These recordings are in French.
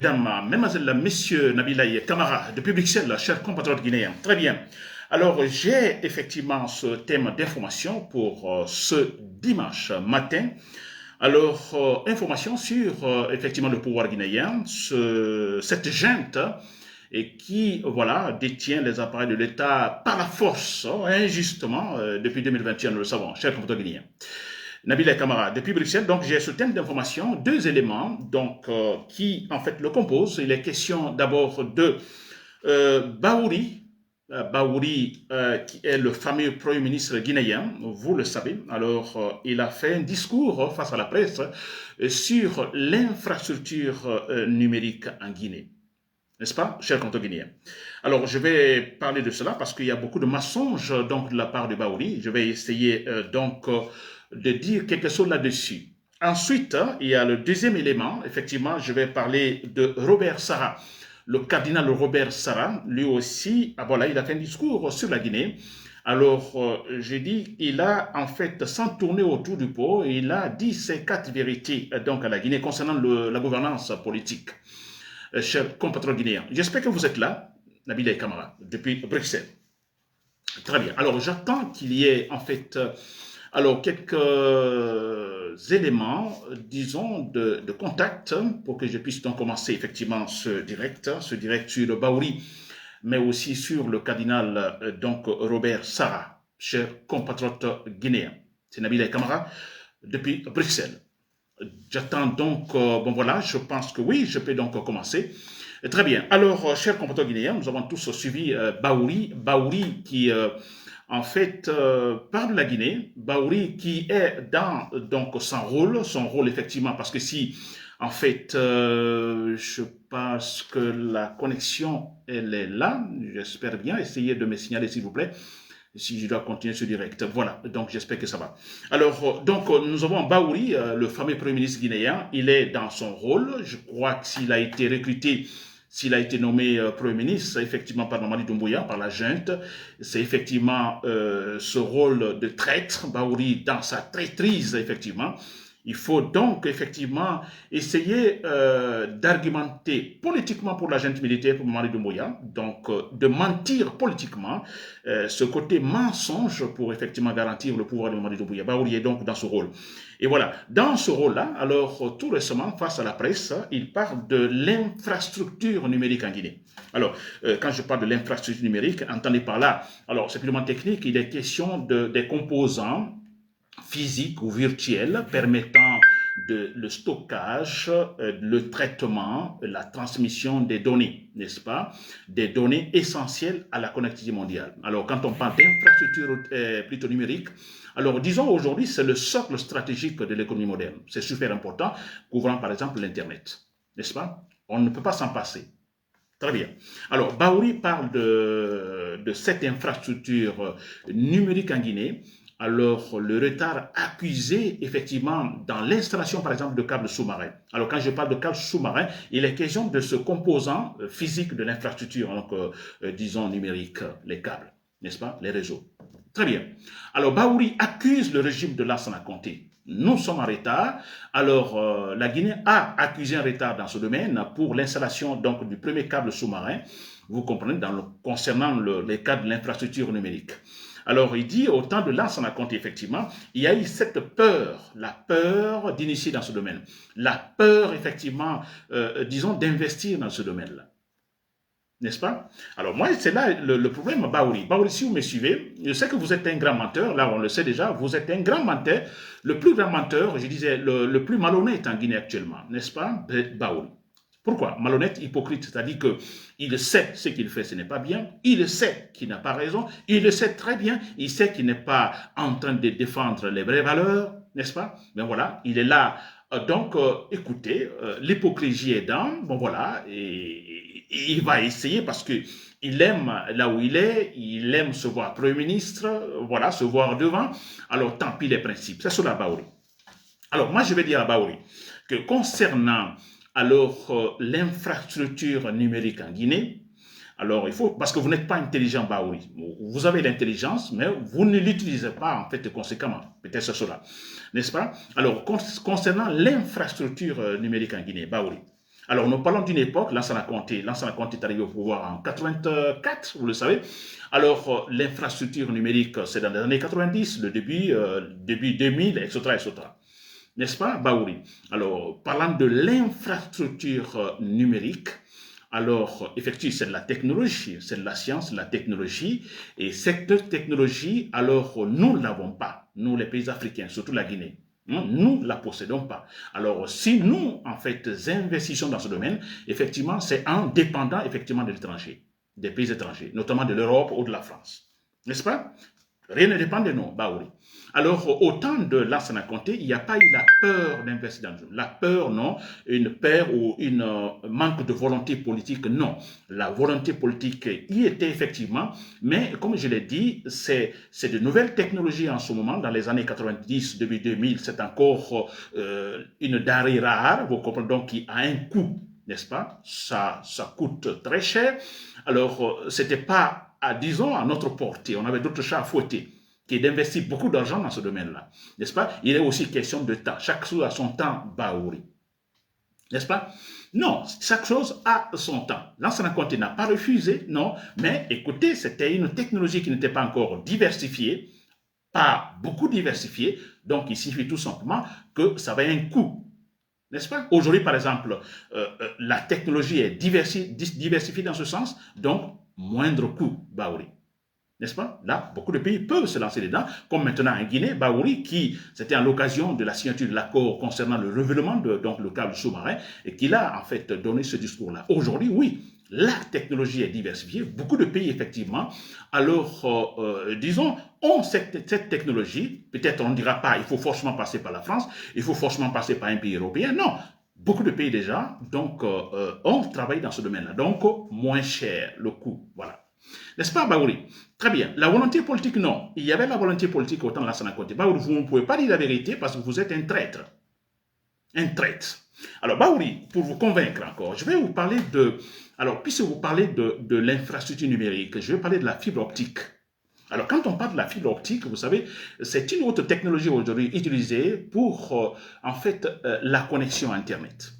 Mesdames, mesdemoiselles, messieurs, Nabila et Camara, depuis Bruxelles, chers compatriotes guinéens. Très bien. Alors, j'ai effectivement ce thème d'information pour ce dimanche matin. Alors, information sur effectivement le pouvoir guinéen, cette junte et qui, voilà, détient les appareils de l'État par la force, injustement, depuis 2021, nous le savons, chers compatriotes guinéens. Nabil Kamara, depuis Bruxelles, donc j'ai ce thème d'information, deux éléments qui en fait le composent. Il est question d'abord de Baouri, qui est le fameux Premier ministre guinéen, vous le savez. Alors, il a fait un discours face à la presse sur l'infrastructure numérique en Guinée. N'est-ce pas, chers Guinéens? Alors, je vais parler de cela parce qu'il y a beaucoup de mensonges donc de la part de Baouri. Je vais essayer de dire quelque chose là-dessus. Ensuite, il y a le deuxième élément. Effectivement, je vais parler de Robert Sarah. Le cardinal Robert Sarah, lui aussi, voilà, il a fait un discours sur la Guinée. Alors, j'ai dit, il a en fait, sans tourner autour du pot, il a dit ces quatre vérités donc à la Guinée concernant la gouvernance politique. Chers compatriotes guinéens, j'espère que vous êtes là, Nabila et Kamara, depuis Bruxelles. Très bien. Alors, j'attends qu'il y ait en fait quelques éléments, disons, de contact pour que je puisse donc commencer effectivement ce direct sur le Baouri, mais aussi sur le cardinal donc Robert Sarah, chers compatriotes guinéens. C'est Nabila et Kamara depuis Bruxelles. J'attends donc, bon voilà, je pense que oui, je peux donc commencer. Très bien. Alors, chers compatriotes guinéens, nous avons tous suivi Baouri qui, en fait, parle de la Guinée. Baouri qui est dans donc son rôle effectivement, parce que si, en fait, je pense que la connexion, elle est là. J'espère bien. Essayez de me signaler, s'il vous plaît, si je dois continuer ce direct. Voilà, donc j'espère que ça va. Alors, nous avons Baouri, le fameux Premier ministre guinéen. Il est dans son rôle. Je crois que s'il a été recruté, s'il a été nommé Premier ministre, effectivement, par Mamadi Doumbouya, par la junte, c'est effectivement ce rôle de traître, Baouri, dans sa traîtrise, effectivement. Il faut donc effectivement essayer d'argumenter politiquement pour la junte militaire, pour Mamadi Doumbouya, donc de mentir politiquement, ce côté mensonge pour effectivement garantir le pouvoir de Mamadi Doumbouya. Baouri est donc dans ce rôle. Et voilà, dans ce rôle-là, alors tout récemment, face à la presse, il parle de l'infrastructure numérique en Guinée. Alors, quand je parle de l'infrastructure numérique, entendez par là, alors c'est purement technique, il est question des composants physiques ou virtuels permettant le stockage, le traitement, la transmission des données, n'est-ce pas? Des données essentielles à la connectivité mondiale. Alors, quand on parle d'infrastructure plutôt numérique, alors disons aujourd'hui, c'est le socle stratégique de l'économie moderne. C'est super important, couvrant par exemple l'Internet, n'est-ce pas? On ne peut pas s'en passer. Très bien. Alors, Baouri parle de cette infrastructure numérique en Guinée. Alors, le retard accusé, effectivement, dans l'installation, par exemple, de câbles sous-marins. Alors, quand je parle de câbles sous-marins, il est question de ce composant physique de l'infrastructure, donc, disons, numérique, les câbles, n'est-ce pas, les réseaux. Très bien. Alors, Baouri accuse le régime de Lansana Conté. Nous sommes en retard. Alors, la Guinée a accusé un retard dans ce domaine pour l'installation donc du premier câble sous-marin. Vous comprenez, concernant les cas de l'infrastructure numérique. Alors, il dit, au temps de Lansana Conté, effectivement, il y a eu cette peur, la peur d'initier dans ce domaine, la peur, effectivement, disons, d'investir dans ce domaine-là. N'est-ce pas? Alors moi, c'est là le problème, Baouri. Baouri, si vous me suivez, je sais que vous êtes un grand menteur, là on le sait déjà, vous êtes un grand menteur, le plus grand menteur, je disais, le plus malhonnête en Guinée actuellement, n'est-ce pas? Baouri. Pourquoi? Malhonnête, hypocrite, c'est-à-dire qu'il sait ce qu'il fait, ce n'est pas bien, il sait qu'il n'a pas raison, il le sait très bien, il sait qu'il n'est pas en train de défendre les vraies valeurs, n'est-ce pas? Ben voilà, il est là. Écoutez, l'hypocrisie est dans, bon voilà, et il va essayer parce que il aime là où il est, il aime se voir Premier ministre, voilà, se voir devant, alors tant pis les principes, c'est sur la Baouri. Alors moi je vais dire à Baouri que concernant alors l'infrastructure numérique en Guinée, alors il faut, parce que vous n'êtes pas intelligent, Baouri, vous avez l'intelligence, mais vous ne l'utilisez pas en fait conséquemment, peut-être c'est cela, n'est-ce pas? Alors concernant l'infrastructure numérique en Guinée, Baouri, Alors, nous parlons d'une époque, Lansana Conté est arrivé au pouvoir en 84, vous le savez. Alors, l'infrastructure numérique, c'est dans les années 90, le début 2000, etc., etc. N'est-ce pas, Baouri? Alors, parlant de l'infrastructure numérique, alors, effectivement, c'est de la technologie, c'est de la science, de la technologie. Et cette technologie, alors, nous ne l'avons pas, nous les pays africains, surtout la Guinée. Nous ne la possédons pas. Alors, si nous, en fait, investissons dans ce domaine, effectivement, c'est en dépendant, effectivement, de l'étranger, des pays étrangers, notamment de l'Europe ou de la France. N'est-ce pas? Rien ne dépend de nous, Baouri. Alors, au temps de Lansana Conté, il n'y a pas eu la peur d'investir dans le jeu. La peur, non. Une peur ou une manque de volonté politique, non. La volonté politique y était effectivement, mais comme je l'ai dit, c'est de nouvelles technologies en ce moment. Dans les années 90, début 2000, c'est encore une denrée rare, vous comprenez, donc qui a un coût, n'est-ce pas? Ça coûte très cher. Alors, c'était pas disons, à notre portée. On avait d'autres chats à fouetter, qui est d'investir beaucoup d'argent dans ce domaine-là. N'est-ce pas? Il est aussi question de temps. Chaque chose a son temps, Baouri. N'est-ce pas? Non, chaque chose a son temps. Lansana Conté n'a pas refusé, non, mais écoutez, c'était une technologie qui n'était pas encore diversifiée, pas beaucoup diversifiée, donc il suffit tout simplement que ça va un coût. N'est-ce pas? Aujourd'hui, par exemple, la technologie est diversifiée dans ce sens, donc moindre coût, Baouri. N'est-ce pas? Là, beaucoup de pays peuvent se lancer dedans, comme maintenant en Guinée, Baouri, qui, c'était à l'occasion de la signature de l'accord concernant le renouvellement de donc, le câble sous-marin, et qui a en fait donné ce discours-là. Aujourd'hui, oui, la technologie est diversifiée, beaucoup de pays, effectivement, alors, disons, ont cette technologie, peut-être on ne dira pas, il faut forcément passer par la France, il faut forcément passer par un pays européen, non, beaucoup de pays déjà, donc, ont travaillé dans ce domaine-là, donc, moins cher, le coût, voilà. N'est-ce pas, Baouri? Très bien. La volonté politique, non. Il y avait la volonté politique au temps de Lansana Conté. Baouri, vous ne pouvez pas dire la vérité parce que vous êtes un traître. Un traître. Alors, Baouri, pour vous convaincre encore, je vais vous parler de... Alors, puisque vous parlez de l'infrastructure numérique, je vais parler de la fibre optique. Alors, quand on parle de la fibre optique, vous savez, c'est une autre technologie aujourd'hui utilisée pour, en fait, la connexion Internet.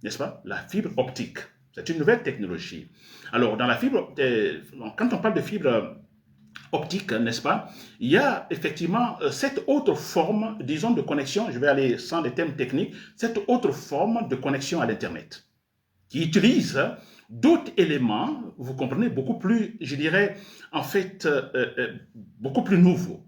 N'est-ce pas? La fibre optique. C'est une nouvelle technologie. Alors, dans la fibre, quand on parle de fibre optique, n'est-ce pas, il y a effectivement cette autre forme, disons, de connexion, je vais aller sans les termes techniques, cette autre forme de connexion à l'Internet, qui utilise d'autres éléments, vous comprenez, beaucoup plus, je dirais, en fait, beaucoup plus nouveaux.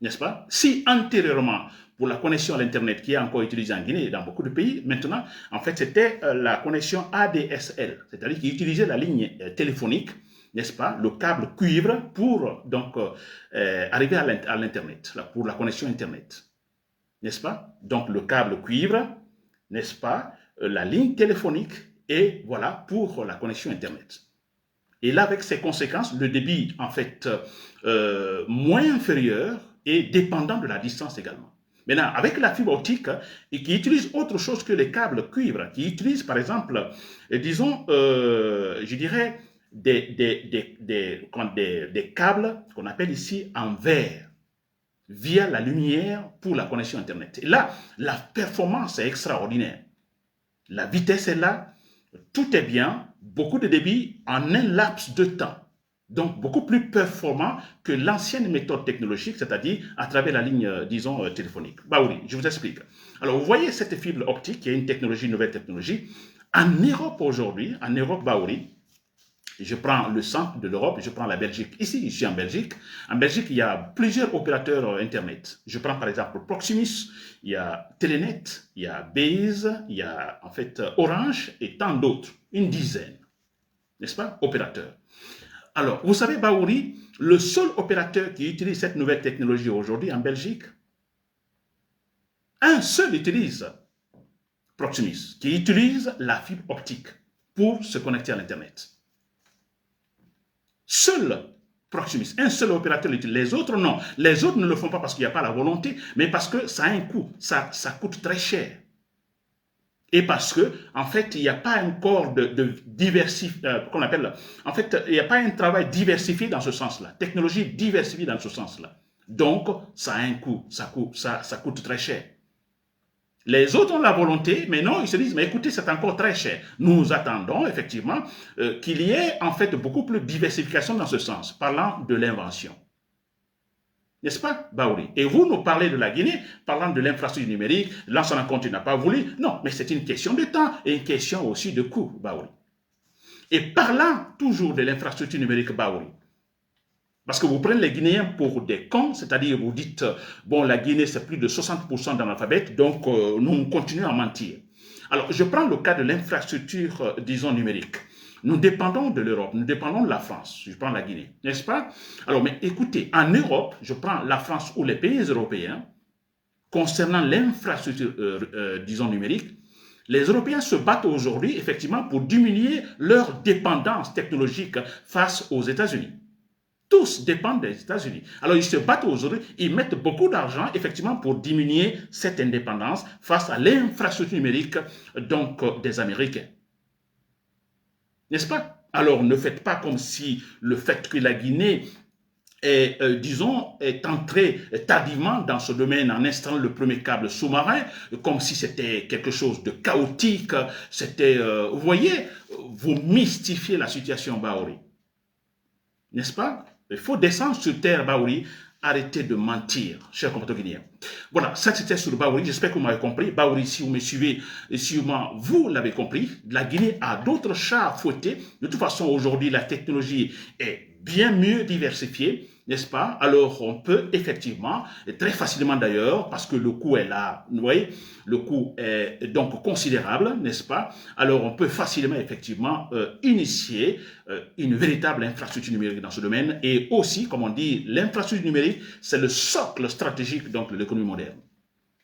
N'est-ce pas? Si antérieurement, pour la connexion à l'Internet qui est encore utilisée en Guinée et dans beaucoup de pays, maintenant, en fait, c'était la connexion ADSL, c'est-à-dire qu'ils utilisaient la ligne téléphonique, n'est-ce pas, le câble cuivre pour donc arriver à l'Internet, pour la connexion Internet, n'est-ce pas? Donc, le câble cuivre, n'est-ce pas, la ligne téléphonique et voilà, pour la connexion Internet. Et là, avec ses conséquences, le débit, en fait, moins inférieur et dépendant de la distance également. Maintenant, avec la fibre optique, et qui utilise autre chose que les câbles cuivre, qui utilise par exemple, disons, je dirais, des câbles qu'on appelle ici en verre, via la lumière pour la connexion Internet. Et là, la performance est extraordinaire. La vitesse est là, tout est bien, beaucoup de débit en un laps de temps. Donc, beaucoup plus performant que l'ancienne méthode technologique, c'est-à-dire à travers la ligne, disons, téléphonique. Baouri, je vous explique. Alors, vous voyez cette fibre optique, qui est une technologie, une nouvelle technologie. En Europe aujourd'hui, en Europe, Baouri, je prends le centre de l'Europe, je prends la Belgique. Ici, je suis en Belgique. En Belgique, il y a plusieurs opérateurs Internet. Je prends par exemple Proximus, il y a Telenet, il y a Base, il y a en fait Orange et tant d'autres, une dizaine, n'est-ce pas, opérateurs. Alors, vous savez, Baouri, le seul opérateur qui utilise cette nouvelle technologie aujourd'hui en Belgique, un seul utilise Proximus, qui utilise la fibre optique pour se connecter à l'Internet. Seul Proximus, un seul opérateur l'utilise. Les autres, non. Les autres ne le font pas parce qu'il n'y a pas la volonté, mais parce que ça a un coût, ça coûte très cher. Et parce que, en fait, il n'y a pas encore de diversifié, qu'on appelle, en fait, il n'y a pas un travail diversifié dans ce sens-là, technologie diversifiée dans ce sens-là. Donc, ça a un coût, ça coûte très cher. Les autres ont la volonté, mais non, ils se disent, mais écoutez, c'est encore très cher. Nous attendons effectivement qu'il y ait en fait beaucoup plus de diversification dans ce sens, parlant de l'invention. N'est-ce pas, Baouri? Et vous nous parlez de la Guinée, parlant de l'infrastructure numérique, Lansana Conté n'a pas voulu. Non, mais c'est une question de temps et une question aussi de coût, Baouri. Et parlant toujours de l'infrastructure numérique, Baouri, parce que vous prenez les Guinéens pour des cons, c'est-à-dire vous dites, bon, la Guinée, c'est plus de 60% d'analphabètes, donc nous continuons à mentir. Alors, je prends le cas de l'infrastructure, disons, numérique. Nous dépendons de l'Europe, nous dépendons de la France, je prends la Guinée, n'est-ce pas? Alors, mais écoutez, en Europe, je prends la France ou les pays européens, concernant l'infrastructure, disons, numérique, les Européens se battent aujourd'hui, effectivement, pour diminuer leur dépendance technologique face aux États-Unis. Tous dépendent des États-Unis. Alors, ils se battent aujourd'hui, ils mettent beaucoup d'argent, effectivement, pour diminuer cette indépendance face à l'infrastructure numérique, donc, des Américains. N'est-ce pas? Alors, ne faites pas comme si le fait que la Guinée est, disons, est entrée tardivement dans ce domaine en installant le premier câble sous-marin, comme si c'était quelque chose de chaotique, c'était, vous voyez, vous mystifiez la situation, Baouri. N'est-ce pas? Il faut descendre sur terre, Baouri. Arrêtez de mentir, chers compatriotes guinéens. Voilà, ça c'était sur Baouri. J'espère que vous m'avez compris. Baouri, si vous me suivez, sûrement vous l'avez compris. La Guinée a d'autres chats à fouetter. De toute façon, aujourd'hui, la technologie est bien mieux diversifiée, n'est-ce pas? Alors, on peut effectivement, et très facilement d'ailleurs, parce que le coût est là, vous voyez, le coût est donc considérable, n'est-ce pas? Alors, on peut facilement, effectivement, initier une véritable infrastructure numérique dans ce domaine. Et aussi, comme on dit, l'infrastructure numérique, c'est le socle stratégique donc, de l'économie moderne.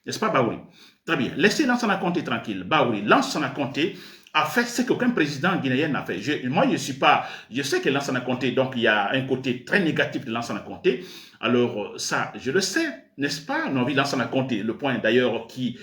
N'est-ce pas, Baouri? Très bien. Laissez Lansana Conté tranquille. Baouri, Lansana Conté a fait ce qu'aucun président guinéen n'a fait. Moi, je sais que Lansana Conté, donc il y a un côté très négatif de Lansana Conté. Alors ça, je le sais, n'est-ce pas? Non, Lansana Conté, le point d'ailleurs qui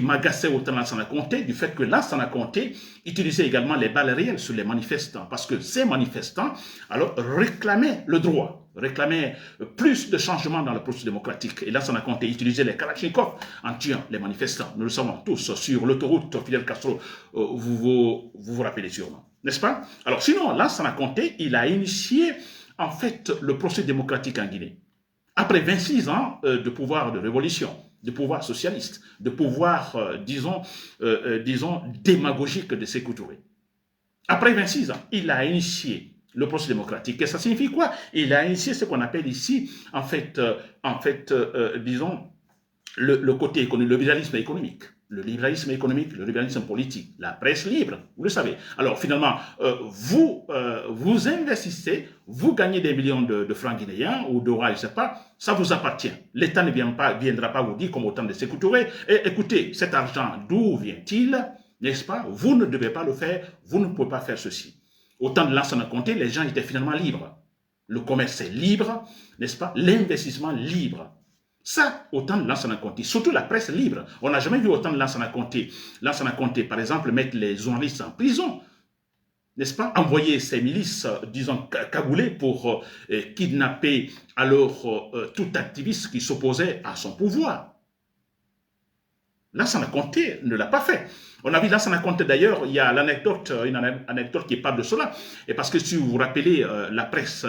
m'agaçait autant Lansana Conté, du fait que Lansana Conté utilisait également les balles réelles sur les manifestants, parce que ces manifestants, alors, réclamaient le droit, réclamaient plus de changements dans le processus démocratique. Et Lansana Conté utilisait les Kalachnikov en tuant les manifestants. Nous le savons tous, sur l'autoroute Fidel Castro, vous rappelez sûrement, n'est-ce pas? Alors sinon, Lansana Conté, il a initié en fait le processus démocratique en Guinée. Après 26 ans de pouvoir de révolution, de pouvoir socialiste, de pouvoir, disons, démagogique de Sékou Touré. Après 26 ans, il a initié le processus démocratique. Et ça signifie quoi? Il a initié ce qu'on appelle ici, en fait, disons, le côté économique, le libéralisme économique. Le libéralisme économique, le libéralisme politique, la presse libre, vous le savez. Alors finalement, vous investissez, vous gagnez des millions de francs guinéens ou d'euros, je ne sais pas, ça vous appartient. L'État ne viendra pas vous dire comme au temps de Sékou Touré, écoutez, cet argent, d'où vient-il? N'est-ce pas? Vous ne devez pas le faire, vous ne pouvez pas faire ceci. Au temps de Lansana Conté, les gens étaient finalement libres. Le commerce est libre, n'est-ce pas? L'investissement libre. Ça, autant de Lansana Conté, surtout la presse libre. On n'a jamais vu autant de Lansana Conté. Lansana Conté, par exemple, mettre les journalistes en prison, n'est-ce pas? Envoyer ses milices, disons, cagoulées pour kidnapper alors tout activiste qui s'opposait à son pouvoir. Lansana Conté ne l'a pas fait. On a vu Lansana Conté d'ailleurs, il y a l'anecdote, une anecdote qui parle de cela. Et parce que si vous vous rappelez la presse,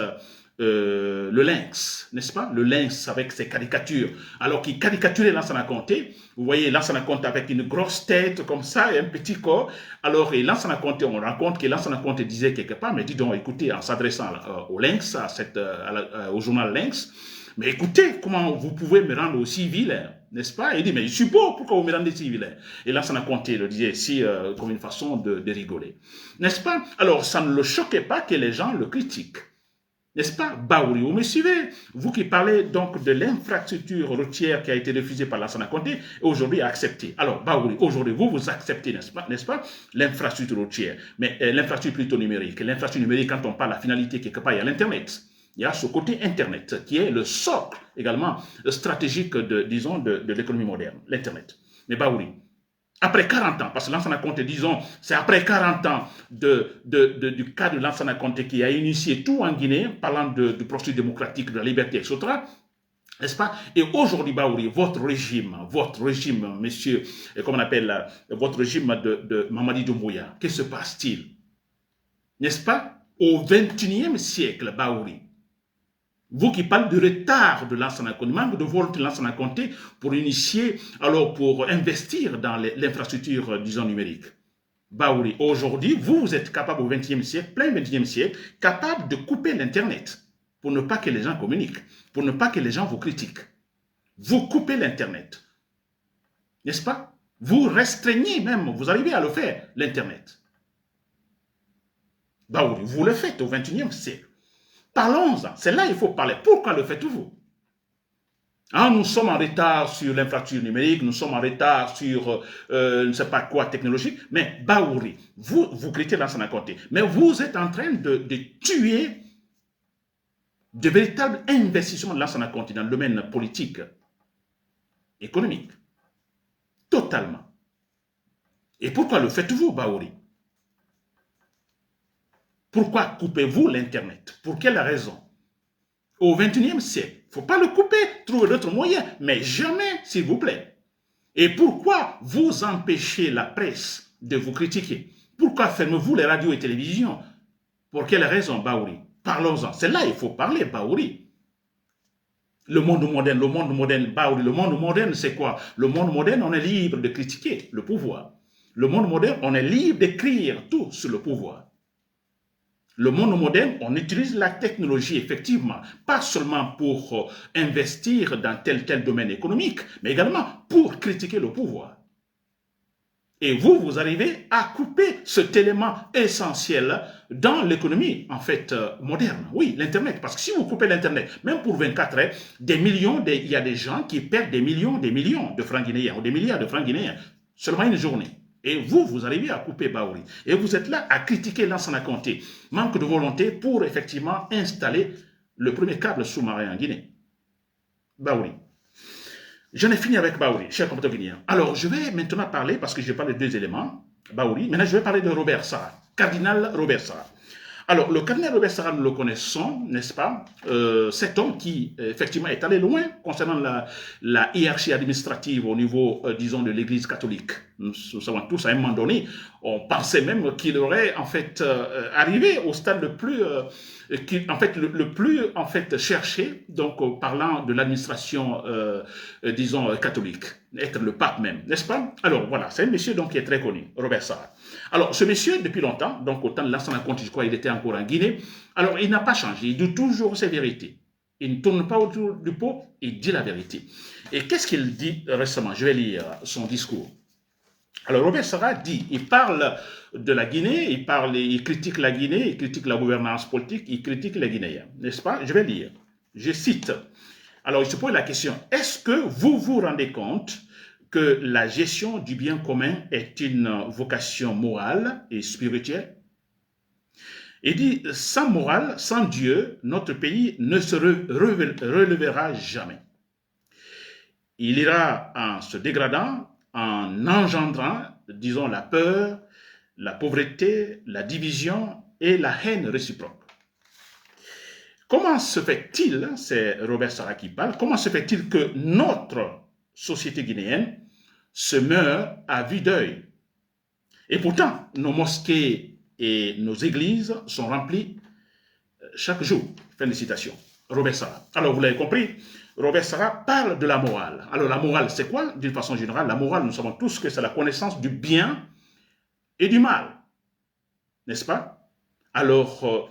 le Lynx, n'est-ce pas? Le Lynx avec ses caricatures. Alors qu'il caricaturait Lansana Conté, vous voyez Lansana Conté avec une grosse tête comme ça et un petit corps. Alors, et Lansana Conté, on rencontre que Lansana Conté disait quelque part, mais dis donc, écoutez, en s'adressant au Lynx, au journal Lynx, mais écoutez, comment vous pouvez me rendre aussi vilain, n'est-ce pas? Il dit, mais je suis beau, pourquoi vous me rendez si vilain? Et Lansana Conté le disait ici comme une façon de rigoler, n'est-ce pas? Alors, ça ne le choquait pas que les gens le critiquent. N'est-ce pas, Baouri? Vous me suivez? Vous qui parlez donc de l'infrastructure routière qui a été refusée par Lansana Conté et aujourd'hui acceptée. Alors, Baouri, aujourd'hui, vous acceptez, n'est-ce pas, l'infrastructure routière, mais l'infrastructure plutôt numérique. L'infrastructure numérique, quand on parle de la finalité, quelque part, il y a l'Internet. Il y a ce côté Internet qui est le socle également stratégique, disons, de l'économie moderne, l'Internet. Mais Baouri, après 40 ans, parce que Lansana Conté, disons, c'est après 40 ans du cas de Lansana Conté qui a initié tout en Guinée, parlant du processus démocratique, de la liberté, etc. N'est-ce pas? Et aujourd'hui, Baouri, votre régime, monsieur, comment on appelle, votre régime de Mamadi Doumbouya, que se passe-t-il? N'est-ce pas? Au XXIe siècle, Baouri, vous qui parlez du retard de Lansana Conté, manque de volonté de Lansana Conté pour initier, alors pour investir dans l'infrastructure, disons, numérique. Baouri, aujourd'hui, vous êtes capable au XXe siècle, plein XXe siècle, capable de couper l'Internet pour ne pas que les gens communiquent, pour ne pas que les gens vous critiquent. Vous coupez l'Internet. N'est-ce pas? Vous restreignez même, vous arrivez à le faire, l'Internet. Baouri, vous le faites au XXIe siècle. Parlons-en, c'est là qu'il faut parler. Pourquoi le faites-vous? Nous sommes en retard sur l'infrastructure numérique, nous sommes en retard sur je ne sais pas quoi technologique, mais Baouri, vous critiquez Lansana Conté, mais vous êtes en train de tuer de véritables investissements de Lansana Conté dans le domaine politique, économique, totalement. Et pourquoi le faites-vous, Baouri? Pourquoi coupez-vous l'Internet? Pour quelle raison? Au XXIe siècle, il ne faut pas le couper, trouver d'autres moyens, mais jamais, s'il vous plaît. Et pourquoi vous empêchez la presse de vous critiquer? Pourquoi fermez-vous les radios et télévisions? Pour quelle raison, Baouri? Parlons-en. C'est là qu'il faut parler, Baouri. Le monde moderne, Baouri, le monde moderne, c'est quoi? Le monde moderne, on est libre de critiquer le pouvoir. Le monde moderne, on est libre d'écrire tout sur le pouvoir. Le monde moderne, on utilise la technologie, effectivement, pas seulement pour investir dans tel domaine économique, mais également pour critiquer le pouvoir. Et vous arrivez à couper cet élément essentiel dans l'économie, en fait, moderne. Oui, l'Internet. Parce que si vous coupez l'Internet, même pour 24 heures, il y a des gens qui perdent des millions de francs guinéens, ou des milliards de francs guinéens, seulement une journée. Et vous arrivez à couper Baouri. Et vous êtes là à critiquer Lansana Conté. Manque de volonté pour effectivement installer le premier câble sous-marin en Guinée. Baouri. J'en ai fini avec Baouri, cher compatriote guinéen. Alors, je vais maintenant parler, parce que je parle de deux éléments, Baouri. Maintenant, je vais parler de Robert Sarah, cardinal Robert Sarah. Alors, le cardinal Robert Sarah, nous le connaissons, n'est-ce pas? Cet homme qui, effectivement, est allé loin concernant la hiérarchie administrative au niveau, disons, de l'Église catholique. Nous savons tous, à un moment donné, on pensait même qu'il aurait, en fait, arrivé au stade le plus, le plus, en fait, cherché, donc, parlant de l'administration, disons, catholique, être le pape même, n'est-ce pas? Alors, voilà, c'est un monsieur, donc, qui est très connu, Robert Sarah. Alors, ce monsieur, depuis longtemps, donc au temps de Lansana Conté, je crois il était encore en Guinée, alors il n'a pas changé, il dit toujours ses vérités. Il ne tourne pas autour du pot, il dit la vérité. Et qu'est-ce qu'il dit récemment? Je vais lire son discours. Alors, Robert Sarah dit, il parle de la Guinée, il critique la Guinée, il critique la gouvernance politique, il critique les Guinéens, n'est-ce pas? Je vais lire. Je cite. Alors, il se pose la question, est-ce que vous vous rendez compte que la gestion du bien commun est une vocation morale et spirituelle? Il dit, sans morale, sans Dieu, notre pays ne se relèvera jamais. Il ira en se dégradant, en engendrant, disons, la peur, la pauvreté, la division et la haine réciproque. Comment se fait-il, c'est Robert Sarah qui parle, comment se fait-il que notre société guinéenne se meurt à vue d'œil? Et pourtant, nos mosquées et nos églises sont remplies chaque jour. Fin de citation. Robert Sarah. Alors, vous l'avez compris, Robert Sarah parle de la morale. Alors, la morale, c'est quoi? D'une façon générale, la morale, nous savons tous que c'est la connaissance du bien et du mal. N'est-ce pas? Alors,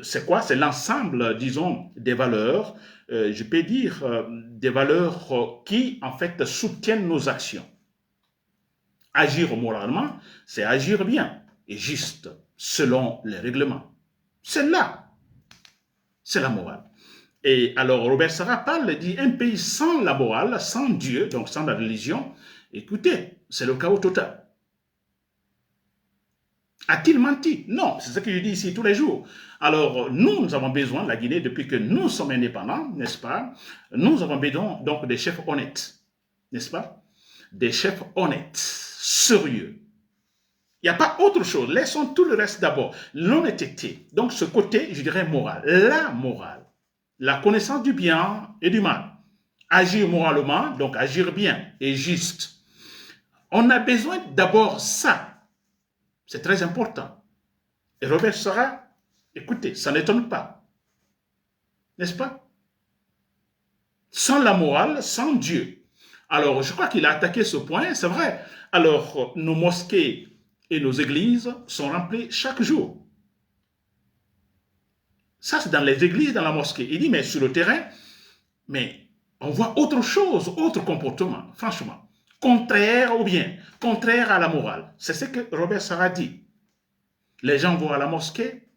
c'est quoi? C'est l'ensemble, disons, des valeurs, je peux dire, des valeurs qui, en fait, soutiennent nos actions. Agir moralement, c'est agir bien et juste, selon les règlements. C'est là, c'est la morale. Et alors, Robert Sarah parle, dit, un pays sans la morale, sans Dieu, donc sans la religion, écoutez, c'est le chaos total. A-t-il menti? Non, c'est ce que je dis ici tous les jours. Alors, nous avons besoin, la Guinée, depuis que nous sommes indépendants, n'est-ce pas? Nous avons besoin donc des chefs honnêtes, n'est-ce pas? Des chefs honnêtes, sérieux. Il n'y a pas autre chose. Laissons tout le reste d'abord. L'honnêteté. Donc, ce côté, je dirais, moral. La morale. la connaissance du bien et du mal. Agir moralement, donc agir bien et juste. On a besoin d'abord ça. C'est très important. Et Robert Sarah, écoutez, ça n'étonne pas. N'est-ce pas? Sans la morale, sans Dieu. Alors, je crois qu'il a attaqué ce point, c'est vrai. Alors, nos mosquées et nos églises sont remplies chaque jour. Ça, c'est dans les églises, dans la mosquée. Il dit, mais sur le terrain, mais on voit autre chose, autre comportement, franchement. Contraire au bien, contraire à la morale. C'est ce que Robert Sarah dit. Les gens vont à la mosquée,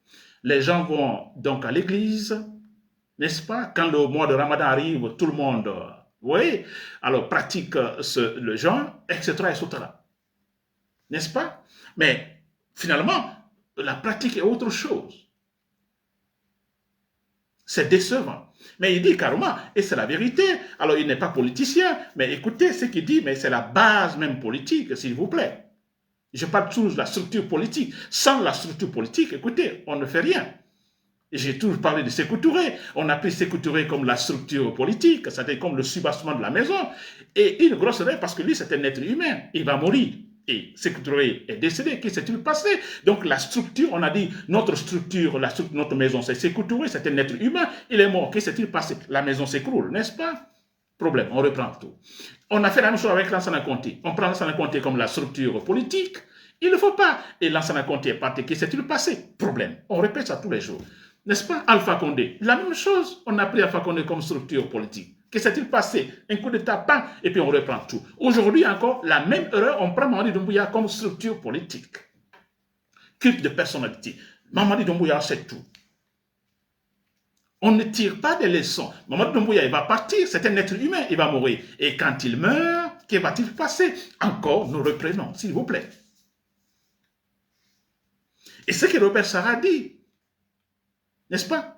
les gens vont donc à l'église, n'est-ce pas? Quand le mois de Ramadan arrive, tout le monde, oui, alors pratique le jeûne, etc., etc. N'est-ce pas? Mais finalement, la pratique est autre chose. C'est décevant. Mais il dit carrément, et c'est la vérité. Alors il n'est pas politicien, mais écoutez ce qu'il dit, mais c'est la base même politique, s'il vous plaît. Je parle toujours de la structure politique. Sans la structure politique, écoutez, on ne fait rien. J'ai toujours parlé de Sékou Touré. On a pris Sékou Touré comme la structure politique, c'est-à-dire comme le soubassement de la maison. Et une grosse erreur parce que lui, c'est un être humain. Il va mourir. Et Sékou Touré est décédé. Qu'est-ce qui s'est passé? Donc la structure, on a dit, notre structure, notre maison, c'est Sékou Touré, c'est un être humain. Il est mort. Qu'est-ce qui s'est passé? La maison s'écroule, n'est-ce pas? Problème, on reprend tout. On a fait la même chose avec Lansana Conté. On prend Lansana Conté comme la structure politique. Il ne faut pas. Et Lansana Conté est parti. Qu'est-ce qui s'est passé? Problème. On répète ça tous les jours. N'est-ce pas? Alpha Condé, la même chose. On a pris Alpha Condé comme structure politique. Que s'est-il passé? Un coup de tabac et puis on reprend tout. Aujourd'hui encore, la même erreur, on prend Mamadi Doumbouya comme structure politique. Culte de personnalité. Mamadi Doumbouya, c'est tout. On ne tire pas des leçons. Mamadi Doumbouya, il va partir, c'est un être humain, il va mourir. Et quand il meurt, que va-t-il passer? Encore, nous reprenons, s'il vous plaît. Et ce que Robert Sarah dit, n'est-ce pas?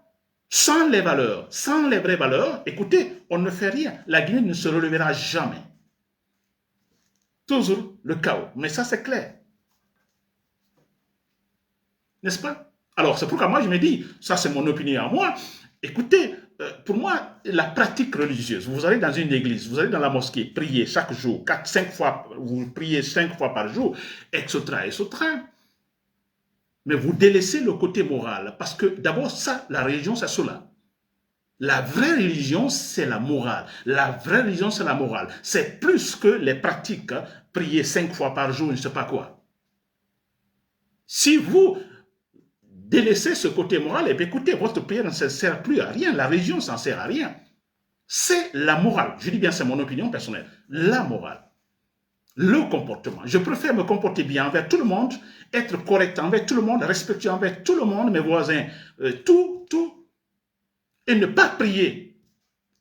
Sans les valeurs, sans les vraies valeurs, écoutez, on ne fait rien. La Guinée ne se relèvera jamais. Toujours le chaos. Mais ça, c'est clair. N'est-ce pas? Alors, c'est pourquoi moi, je me dis, ça, c'est mon opinion à moi. Écoutez, pour moi, la pratique religieuse, vous allez dans une église, vous allez dans la mosquée, prier chaque jour, 4-5 fois, vous priez 5 fois par jour, etc., etc., mais vous délaissez le côté moral. Parce que d'abord, ça, la religion, c'est cela. La vraie religion, c'est la morale. La vraie religion, c'est la morale. C'est plus que les pratiques, hein, prier 5 fois par jour, je ne sais pas quoi. Si vous délaissez ce côté moral, et bien écoutez, votre prière ne sert plus à rien. La religion ne s'en sert à rien. C'est la morale. Je dis bien, c'est mon opinion personnelle. La morale. Le comportement. Je préfère me comporter bien envers tout le monde, être correct envers tout le monde, respectueux envers tout le monde, mes voisins, tout, et ne pas prier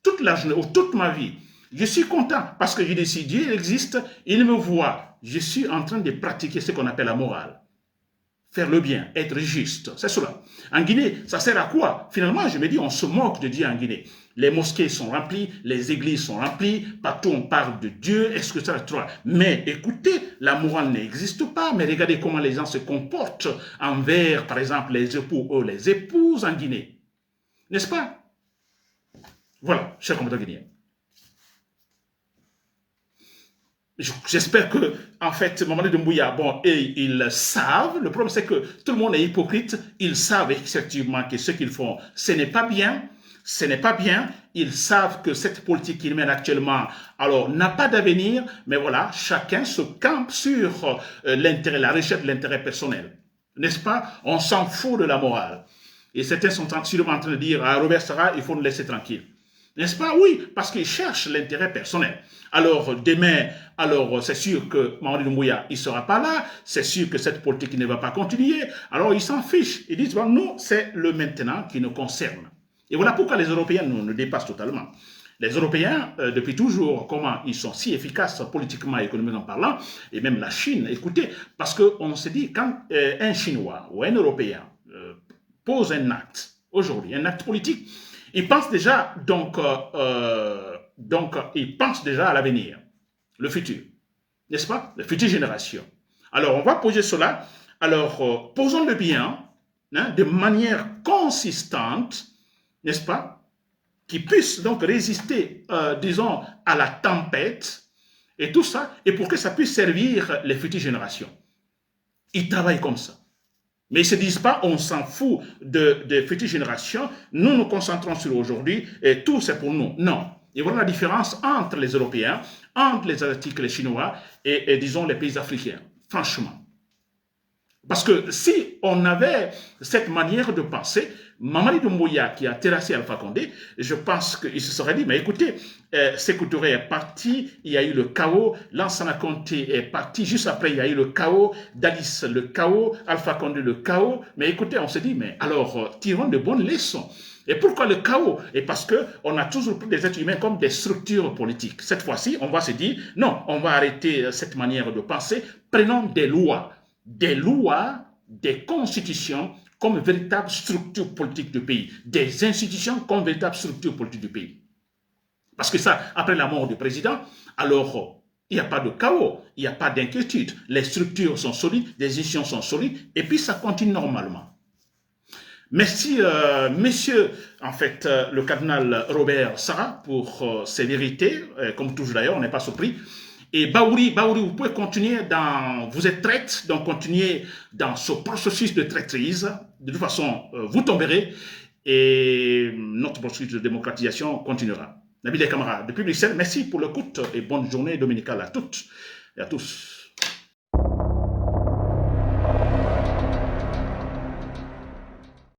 toute la journée ou toute ma vie. Je suis content parce que je dis si Dieu existe, il me voit. Je suis en train de pratiquer ce qu'on appelle la morale. Faire le bien, être juste, c'est cela. En Guinée, ça sert à quoi? Finalement, je me dis, on se moque de Dieu en Guinée. Les mosquées sont remplies, les églises sont remplies, partout on parle de Dieu, est-ce que ça va être... Mais écoutez, la morale n'existe pas, mais regardez comment les gens se comportent envers, par exemple, les époux ou les épouses en Guinée. N'est-ce pas? Voilà, chers compatriotes guinéens. J'espère que, en fait, Mamadi Doumbouya, bon, et ils savent, le problème c'est que tout le monde est hypocrite, ils savent effectivement que ce qu'ils font, ce n'est pas bien, ce n'est pas bien, ils savent que cette politique qu'ils mènent actuellement, alors, n'a pas d'avenir, mais voilà, chacun se campe sur l'intérêt, la recherche de l'intérêt personnel, n'est-ce pas? On s'en fout de la morale. Et certains sont sûrement en train de dire à Robert Sarah, il faut nous laisser tranquille. N'est-ce pas? Oui, parce qu'ils cherchent l'intérêt personnel. Alors, demain, alors c'est sûr que Mamadi Doumbouya, il ne sera pas là, c'est sûr que cette politique ne va pas continuer, alors ils s'en fichent. Ils disent, bon, nous, c'est le maintenant qui nous concerne. Et voilà pourquoi les Européens nous dépassent totalement. Les Européens, depuis toujours, comment ils sont si efficaces politiquement et économiquement parlant, et même la Chine, écoutez, parce qu'on se dit, quand un Chinois ou un Européen pose un acte, aujourd'hui, un acte politique, il pense déjà, donc il pense déjà à l'avenir, le futur, n'est-ce pas? Les futures générations. Alors, on va poser cela. Alors, posons-le bien, hein, de manière consistante, n'est-ce pas? qui puisse donc résister, disons, à la tempête, et tout ça, et pour que ça puisse servir les futures générations. Ils travaillent comme ça. Mais ils ne se disent pas, on s'en fout des futures générations, nous nous concentrons sur aujourd'hui, et tout c'est pour nous. Non. Et voilà la différence entre les Européens, entre les Asiatiques, les Chinois, et disons les pays africains, franchement. Parce que si on avait cette manière de penser, Mamadi Doumbouya qui a terrassé Alpha Condé, je pense qu'il se serait dit, mais écoutez, Sékou Touré est parti, il y a eu le chaos, Lansana Conté est parti, juste après il y a eu le chaos, Dadis le chaos, Alpha Condé le chaos, mais écoutez, on se dit, mais alors tirons de bonnes leçons. Et pourquoi le chaos? Et parce qu'on a toujours pris des êtres humains comme des structures politiques. Cette fois-ci, on va se dire, non, on va arrêter cette manière de penser, prenons des lois, des constitutions comme véritable structure politique du pays, des institutions comme véritable structure politique du pays. Parce que ça, après la mort du président, alors il n'y a pas de chaos, il n'y a pas d'inquiétude, les structures sont solides, les institutions sont solides, et puis ça continue normalement. Merci, monsieur, en fait, le cardinal Robert Sarah, pour ses vérités, comme toujours d'ailleurs, on n'est pas surpris. Et Baouri, vous pouvez continuer vous êtes traître, donc continuez dans ce processus de traîtrise. De toute façon, vous tomberez et notre processus de démocratisation continuera. Nabil et camarades, depuis Bruxelles, merci pour l'écoute et bonne journée dominicale à toutes et à tous.